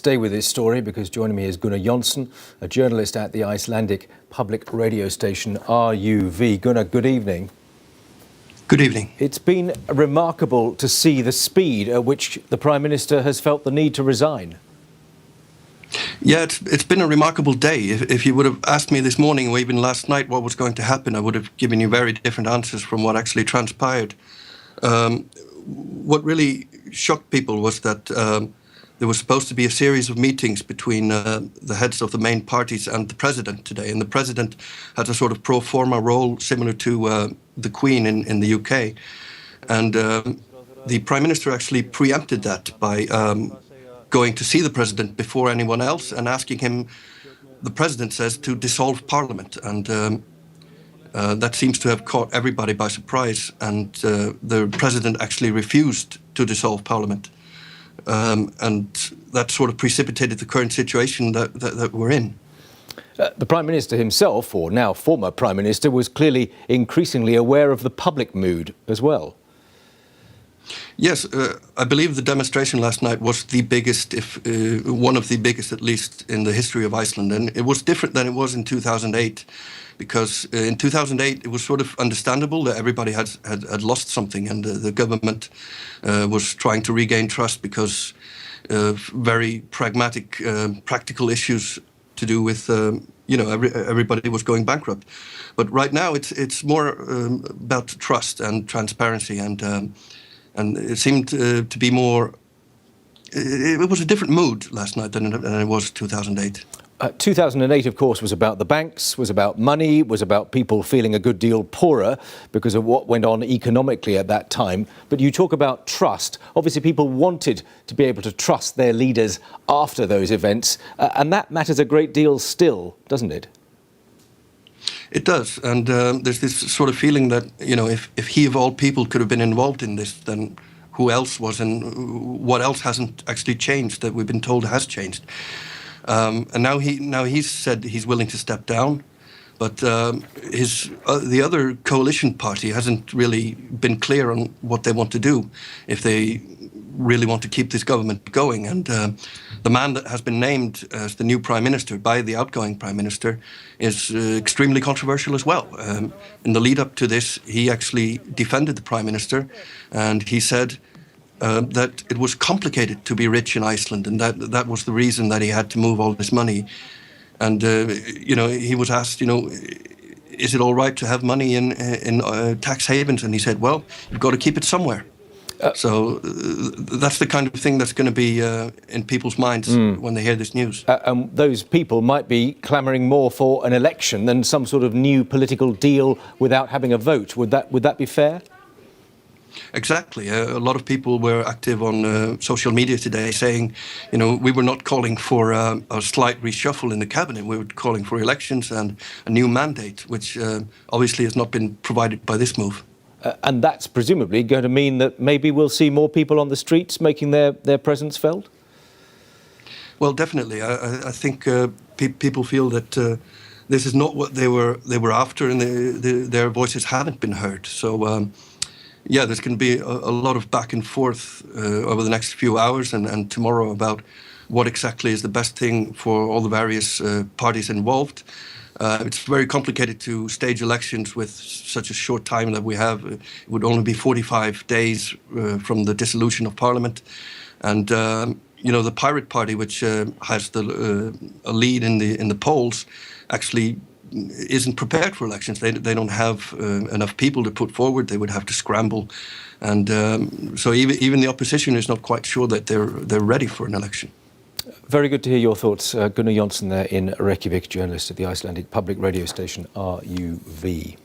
stay with this story because joining me is Gunnar Jonsson, a journalist at the Icelandic public radio station RUV. Gunnar, good evening. Good evening. It's been remarkable to see the speed at which the Prime Minister has felt the need to resign. Yeah, it's been a remarkable day. If you would have asked me this morning or even last night what was going to happen, I would have given you very different answers from what actually transpired. What really shocked people was that there was supposed to be a series of meetings between the heads of the main parties and the president today. And the president had a sort of pro forma role similar to the Queen in the UK. And the Prime Minister actually preempted that by going to see the president before anyone else and asking him, the president says, to dissolve Parliament. And that seems to have caught everybody by surprise. And the president actually refused to dissolve Parliament. And that sort of precipitated the current situation that we're in. The Prime Minister himself, or now former Prime Minister, was clearly increasingly aware of the public mood as well. Yes, I believe the demonstration last night was the biggest, if one of the biggest at least, in the history of Iceland. And it was different than it was in 2008, because in 2008 it was sort of understandable that everybody had lost something, and the government was trying to regain trust because of very pragmatic, practical issues to do with, everybody was going bankrupt. But right now it's more about trust and transparency, and it seemed to be more. It was a different mood last night than it was 2008. 2008, of course, was about the banks, was about money, was about people feeling a good deal poorer because of what went on economically at that time. But you talk about trust. Obviously, people wanted to be able to trust their leaders after those events, and that matters a great deal still, doesn't it? It does, and there's this sort of feeling that, if he of all people could have been involved in this, then who else was, and what else hasn't actually changed that we've been told has changed. And now he's said he's willing to step down, but the other coalition party hasn't really been clear on what they want to do, if they really want to keep this government going. And the man that has been named as the new Prime Minister by the outgoing Prime Minister is extremely controversial as well. In the lead up to this, he actually defended the Prime Minister, and he said that it was complicated to be rich in Iceland, and that was the reason that he had to move all this money. And he was asked, is it all right to have money in tax havens? And he said, well, you've got to keep it somewhere. So that's the kind of thing that's going to be in people's minds when they hear this news. And those people might be clamouring more for an election than some sort of new political deal without having a vote. Would that be fair? Exactly. A lot of people were active on social media today saying, we were not calling for a slight reshuffle in the cabinet. We were calling for elections and a new mandate, which obviously has not been provided by this move. And that's presumably going to mean that maybe we'll see more people on the streets making their presence felt? Well, definitely. I think people feel that this is not what they were after, and their voices haven't been heard. So, there's going to be a lot of back and forth over the next few hours and tomorrow about what exactly is the best thing for all the various parties involved. It's very complicated to stage elections with such a short time that we have. It would only be 45 days from the dissolution of Parliament. And, the Pirate Party, which has a lead in the polls, actually isn't prepared for elections. They don't have enough people to put forward. They would have to scramble. And so even the opposition is not quite sure that they're ready for an election. Very good to hear your thoughts. Gunnar Jonsson there in Reykjavik, journalist at the Icelandic public radio station RUV.